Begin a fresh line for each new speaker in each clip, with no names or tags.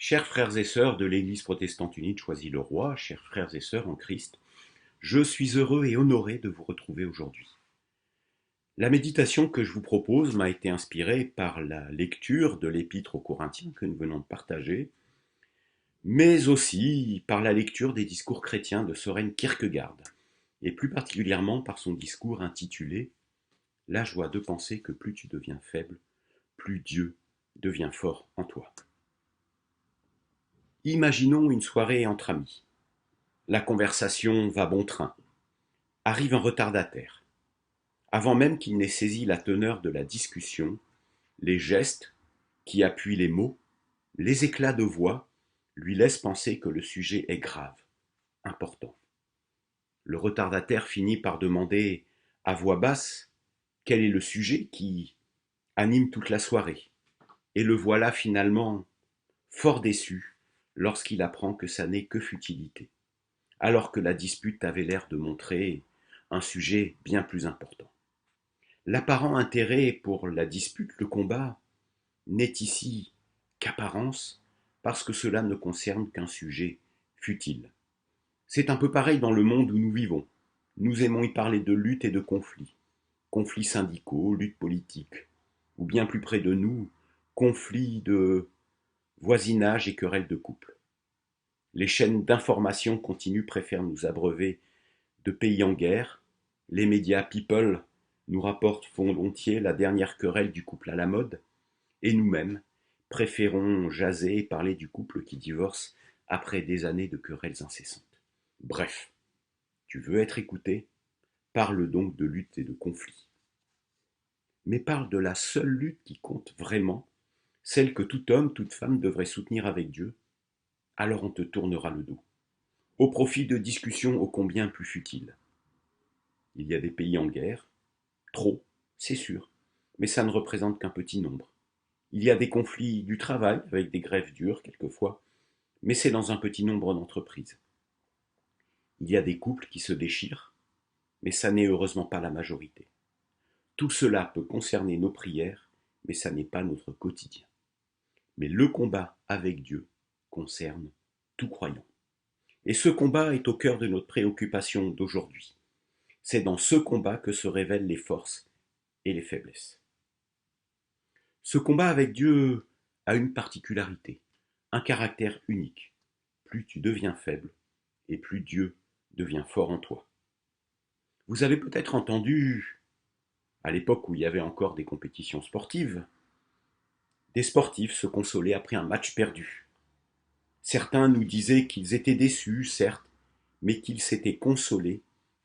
Chers frères et sœurs de l'Église protestante unie de Choisy-le-Roi, chers frères et sœurs en Christ, je suis heureux et honoré de vous retrouver aujourd'hui. La méditation que je vous propose m'a été inspirée par la lecture de l'Épître aux Corinthiens que nous venons de partager, mais aussi par la lecture des discours chrétiens de Søren Kierkegaard, et plus particulièrement par son discours intitulé « La joie de penser que plus tu deviens faible, plus Dieu devient fort en toi ». Imaginons une soirée entre amis. La conversation va bon train. Arrive un retardataire. Avant même qu'il n'ait saisi la teneur de la discussion, les gestes qui appuient les mots, les éclats de voix lui laissent penser que le sujet est grave, important. Le retardataire finit par demander à voix basse quel est le sujet qui anime toute la soirée. Et le voilà finalement fort déçu lorsqu'il apprend que ça n'est que futilité, alors que la dispute avait l'air de montrer un sujet bien plus important. L'apparent intérêt pour la dispute, le combat, n'est ici qu'apparence, parce que cela ne concerne qu'un sujet futile. C'est un peu pareil dans le monde où nous vivons. Nous aimons y parler de lutte et de conflits. Conflits syndicaux, luttes politiques, ou bien plus près de nous, conflits de voisinage et querelles de couple. Les chaînes d'information continues préfèrent nous abreuver de pays en guerre. Les médias people nous rapportent volontiers la dernière querelle du couple à la mode. Et nous-mêmes préférons jaser et parler du couple qui divorce après des années de querelles incessantes. Bref, tu veux être écouté? Parle donc de lutte et de conflit. Mais parle de la seule lutte qui compte vraiment, celle que tout homme, toute femme devrait soutenir avec Dieu, alors on te tournera le dos, au profit de discussions ô combien plus futiles. Il y a des pays en guerre, trop, c'est sûr, mais ça ne représente qu'un petit nombre. Il y a des conflits du travail, avec des grèves dures quelquefois, mais c'est dans un petit nombre d'entreprises. Il y a des couples qui se déchirent, mais ça n'est heureusement pas la majorité. Tout cela peut concerner nos prières, mais ça n'est pas notre quotidien. Mais le combat avec Dieu concerne tout croyant. Et ce combat est au cœur de notre préoccupation d'aujourd'hui. C'est dans ce combat que se révèlent les forces et les faiblesses. Ce combat avec Dieu a une particularité, un caractère unique. Plus tu deviens faible, et plus Dieu devient fort en toi. Vous avez peut-être entendu, à l'époque où il y avait encore des compétitions sportives, des sportifs se consoler après un match perdu. Certains nous disaient qu'ils étaient déçus, certes, mais qu'ils s'étaient consolés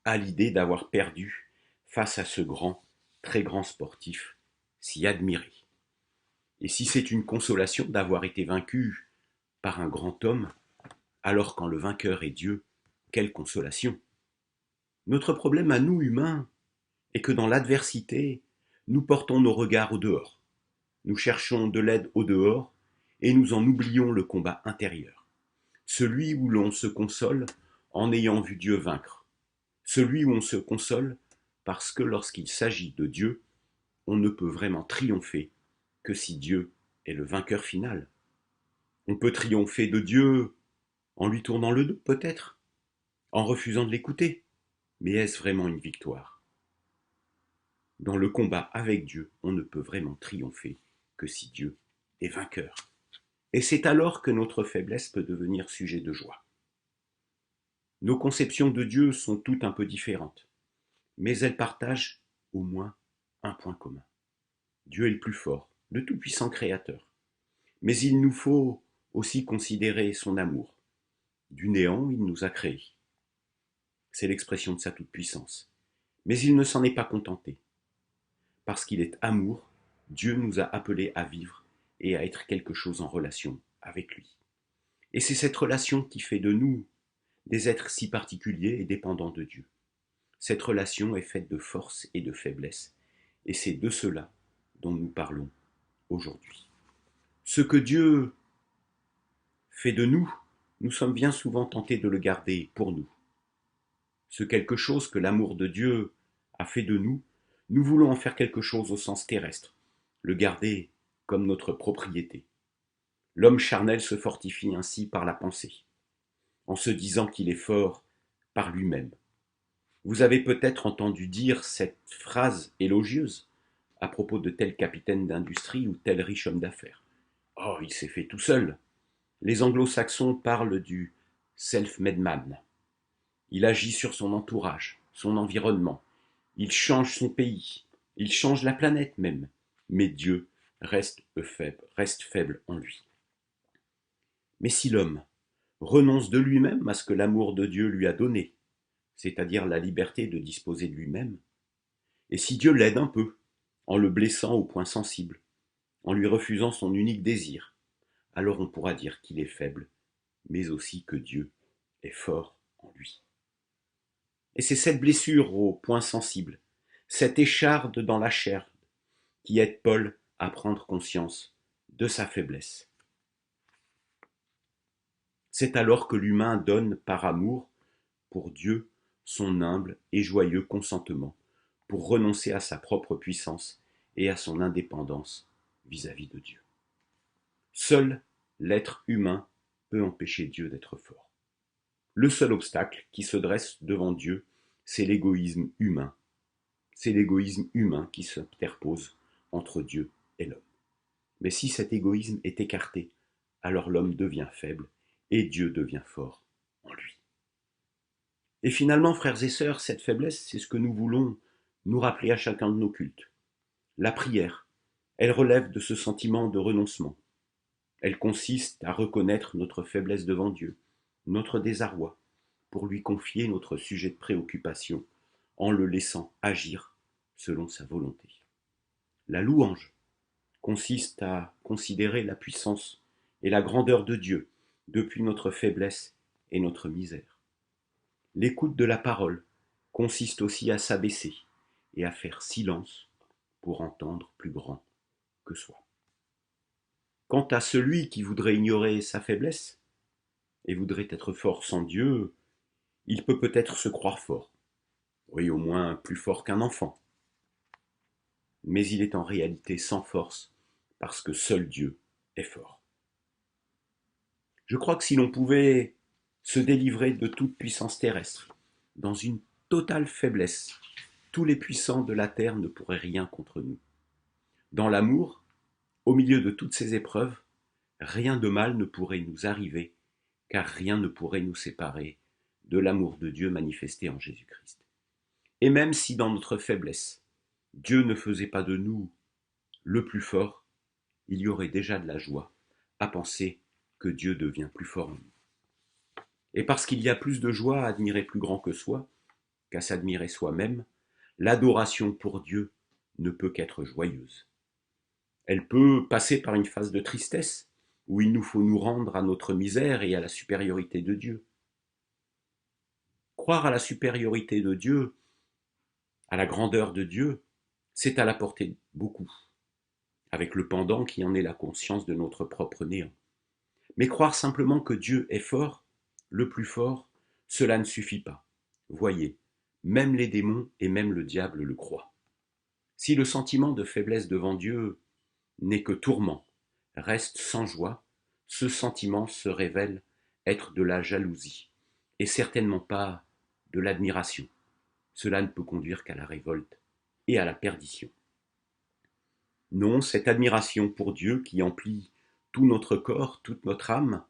à l'idée d'avoir perdu face à ce grand, très grand sportif si admiré. Et si c'est une consolation d'avoir été vaincu par un grand homme, alors quand le vainqueur est Dieu, quelle consolation! Notre problème à nous, humains, est que dans l'adversité, nous portons nos regards au dehors. Nous cherchons de l'aide au dehors et nous en oublions le combat intérieur. Celui où l'on se console en ayant vu Dieu vaincre. Celui où on se console parce que lorsqu'il s'agit de Dieu, on ne peut vraiment triompher que si Dieu est le vainqueur final. On peut triompher de Dieu en lui tournant le dos, peut-être, en refusant de l'écouter. Mais est-ce vraiment une victoire? Dans le combat avec Dieu, on ne peut vraiment triompher que si Dieu est vainqueur. Et c'est alors que notre faiblesse peut devenir sujet de joie. Nos conceptions de Dieu sont toutes un peu différentes, mais elles partagent au moins un point commun. Dieu est le plus fort, le tout-puissant créateur. Mais il nous faut aussi considérer son amour. Du néant, il nous a créés. C'est l'expression de sa toute-puissance. Mais il ne s'en est pas contenté. Parce qu'il est amour, Dieu nous a appelés à vivre et à être quelque chose en relation avec lui. Et c'est cette relation qui fait de nous des êtres si particuliers et dépendants de Dieu. Cette relation est faite de force et de faiblesse, et c'est de cela dont nous parlons aujourd'hui. Ce que Dieu fait de nous, nous sommes bien souvent tentés de le garder pour nous. Ce quelque chose que l'amour de Dieu a fait de nous, nous voulons en faire quelque chose au sens terrestre, le garder comme notre propriété. L'homme charnel se fortifie ainsi par la pensée, en se disant qu'il est fort par lui-même. Vous avez peut-être entendu dire cette phrase élogieuse à propos de tel capitaine d'industrie ou tel riche homme d'affaires. Oh, il s'est fait tout seul. Les anglo-saxons parlent du self-made man. Il agit sur son entourage, son environnement. Il change son pays. Il change la planète même. Mais Dieu reste faible en lui. Mais si l'homme renonce de lui-même à ce que l'amour de Dieu lui a donné, c'est-à-dire la liberté de disposer de lui-même, et si Dieu l'aide un peu, en le blessant au point sensible, en lui refusant son unique désir, alors on pourra dire qu'il est faible, mais aussi que Dieu est fort en lui. Et c'est cette blessure au point sensible, cette écharde dans la chair, qui aide Paul à prendre conscience de sa faiblesse. C'est alors que l'humain donne par amour pour Dieu son humble et joyeux consentement, pour renoncer à sa propre puissance et à son indépendance vis-à-vis de Dieu. Seul l'être humain peut empêcher Dieu d'être fort. Le seul obstacle qui se dresse devant Dieu, c'est l'égoïsme humain. C'est l'égoïsme humain qui s'interpose entre Dieu et l'homme. Mais si cet égoïsme est écarté, alors l'homme devient faible et Dieu devient fort en lui. Et finalement, frères et sœurs, cette faiblesse, c'est ce que nous voulons nous rappeler à chacun de nos cultes. La prière, elle relève de ce sentiment de renoncement. Elle consiste à reconnaître notre faiblesse devant Dieu, notre désarroi, pour lui confier notre sujet de préoccupation, en le laissant agir selon sa volonté. La louange consiste à considérer la puissance et la grandeur de Dieu depuis notre faiblesse et notre misère. L'écoute de la parole consiste aussi à s'abaisser et à faire silence pour entendre plus grand que soi. Quant à celui qui voudrait ignorer sa faiblesse et voudrait être fort sans Dieu, il peut peut-être se croire fort, oui, au moins plus fort qu'un enfant, mais il est en réalité sans force parce que seul Dieu est fort. Je crois que si l'on pouvait se délivrer de toute puissance terrestre, dans une totale faiblesse, tous les puissants de la terre ne pourraient rien contre nous. Dans l'amour, au milieu de toutes ces épreuves, rien de mal ne pourrait nous arriver, car rien ne pourrait nous séparer de l'amour de Dieu manifesté en Jésus-Christ. Et même si dans notre faiblesse, Dieu ne faisait pas de nous le plus fort, il y aurait déjà de la joie à penser que Dieu devient plus fort en nous. Et parce qu'il y a plus de joie à admirer plus grand que soi, qu'à s'admirer soi-même, l'adoration pour Dieu ne peut qu'être joyeuse. Elle peut passer par une phase de tristesse, où il nous faut nous rendre à notre misère et à la supériorité de Dieu. Croire à la supériorité de Dieu, à la grandeur de Dieu, c'est à la portée de beaucoup, avec le pendant qui en est la conscience de notre propre néant. Mais croire simplement que Dieu est fort, le plus fort, cela ne suffit pas. Voyez, même les démons et même le diable le croient. Si le sentiment de faiblesse devant Dieu n'est que tourment, reste sans joie, ce sentiment se révèle être de la jalousie, et certainement pas de l'admiration. Cela ne peut conduire qu'à la révolte et à la perdition. Non, cette admiration pour Dieu qui emplit tout notre corps, toute notre âme,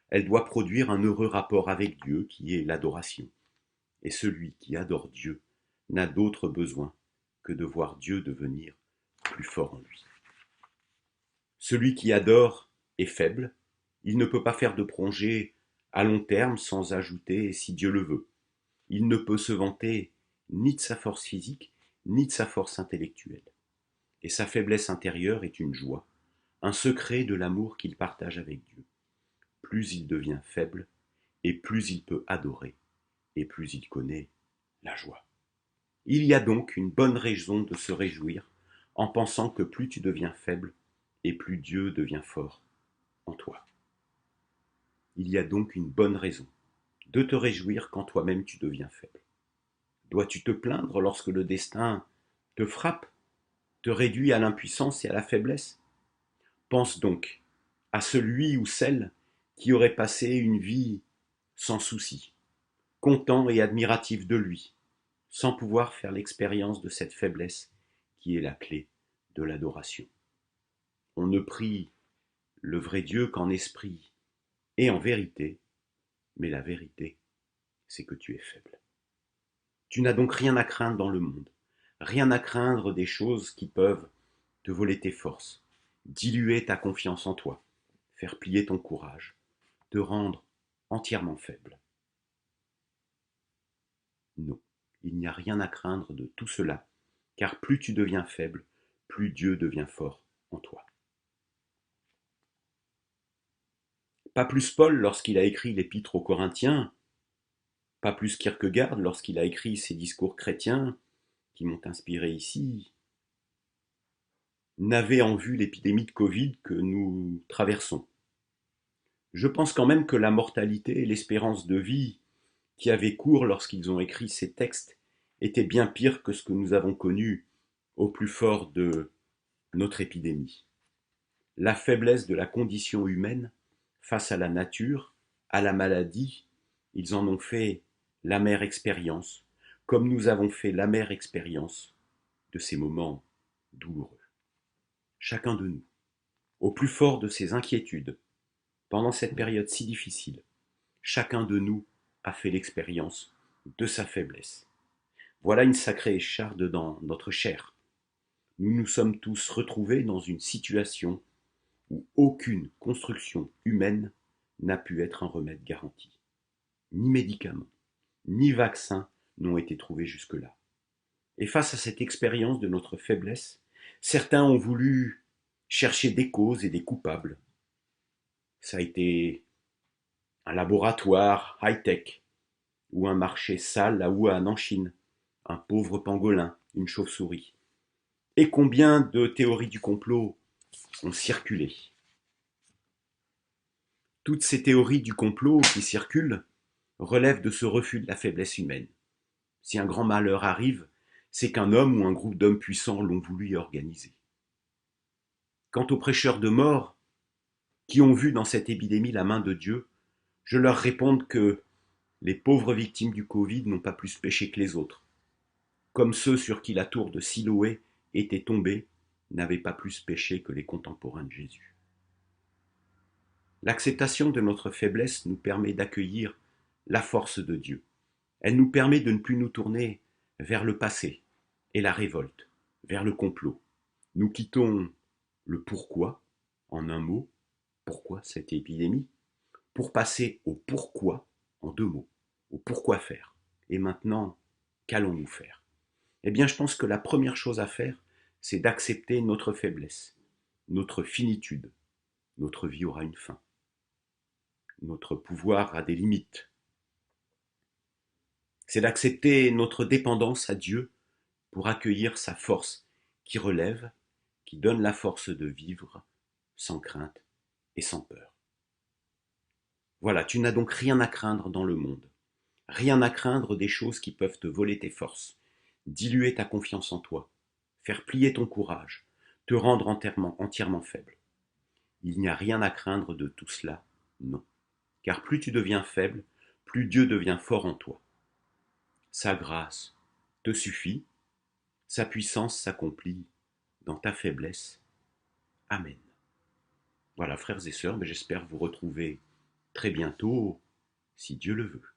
elle doit produire un heureux rapport avec Dieu qui est l'adoration. Et celui qui adore Dieu n'a d'autre besoin que de voir Dieu devenir plus fort en lui. Celui qui adore est faible, il ne peut pas faire de projet à long terme sans ajouter si Dieu le veut. Il ne peut se vanter ni de sa force physique, ni de sa force intellectuelle. Et sa faiblesse intérieure est une joie, un secret de l'amour qu'il partage avec Dieu. Plus il devient faible, et plus il peut adorer, et plus il connaît la joie. Il y a donc une bonne raison de se réjouir en pensant que plus tu deviens faible, et plus Dieu devient fort en toi. Il y a donc une bonne raison de te réjouir quand toi-même tu deviens faible. Dois-tu te plaindre lorsque le destin te frappe, te réduit à l'impuissance et à la faiblesse? Pense donc à celui ou celle qui aurait passé une vie sans souci, content et admiratif de lui, sans pouvoir faire l'expérience de cette faiblesse qui est la clé de l'adoration. On ne prie le vrai Dieu qu'en esprit et en vérité, mais la vérité, c'est que tu es faible. Tu n'as donc rien à craindre dans le monde, rien à craindre des choses qui peuvent te voler tes forces, diluer ta confiance en toi, faire plier ton courage, te rendre entièrement faible. Non, il n'y a rien à craindre de tout cela, car plus tu deviens faible, plus Dieu devient fort en toi. Pas plus Paul lorsqu'il a écrit l'épître aux Corinthiens, pas plus Kierkegaard lorsqu'il a écrit ses discours chrétiens, qui m'ont inspiré ici, n'avait en vue l'épidémie de Covid que nous traversons. Je pense quand même que la mortalité et l'espérance de vie qui avaient cours lorsqu'ils ont écrit ces textes étaient bien pires que ce que nous avons connu au plus fort de notre épidémie. La faiblesse de la condition humaine face à la nature, à la maladie, ils en ont fait l'amère expérience, comme nous avons fait l'amère expérience de ces moments douloureux. Chacun de nous, au plus fort de ses inquiétudes, pendant cette période si difficile, chacun de nous a fait l'expérience de sa faiblesse. Voilà une sacrée écharde dans notre chair. Nous nous sommes tous retrouvés dans une situation où aucune construction humaine n'a pu être un remède garanti. Ni médicaments, ni vaccins n'ont été trouvés jusque-là. Et face à cette expérience de notre faiblesse, certains ont voulu chercher des causes et des coupables. Ça a été un laboratoire high-tech, ou un marché sale à Wuhan en Chine, un pauvre pangolin, une chauve-souris. Et combien de théories du complot ont circulé. Toutes ces théories du complot qui circulent relèvent de ce refus de la faiblesse humaine. Si un grand malheur arrive, c'est qu'un homme ou un groupe d'hommes puissants l'ont voulu y organiser. Quant aux prêcheurs de mort, qui ont vu dans cette épidémie la main de Dieu, je leur réponds que les pauvres victimes du Covid n'ont pas plus péché que les autres, comme ceux sur qui la tour de Siloé était tombée n'avaient pas plus péché que les contemporains de Jésus. L'acceptation de notre faiblesse nous permet d'accueillir la force de Dieu. Elle nous permet de ne plus nous tourner vers le passé et la révolte, vers le complot. Nous quittons le pourquoi, en un mot, pourquoi cette épidémie, pour passer au pourquoi en deux mots, au pourquoi faire. Et maintenant, qu'allons-nous faire? Eh bien, je pense que la première chose à faire, c'est d'accepter notre faiblesse, notre finitude. Notre vie aura une fin. Notre pouvoir a des limites. C'est d'accepter notre dépendance à Dieu pour accueillir sa force qui relève, qui donne la force de vivre sans crainte et sans peur. Voilà, tu n'as donc rien à craindre dans le monde. Rien à craindre des choses qui peuvent te voler tes forces, diluer ta confiance en toi, faire plier ton courage, te rendre entièrement faible. Il n'y a rien à craindre de tout cela, non. Car plus tu deviens faible, plus Dieu devient fort en toi. Sa grâce te suffit, sa puissance s'accomplit dans ta faiblesse. Amen. Voilà, frères et sœurs, j'espère vous retrouver très bientôt, si Dieu le veut.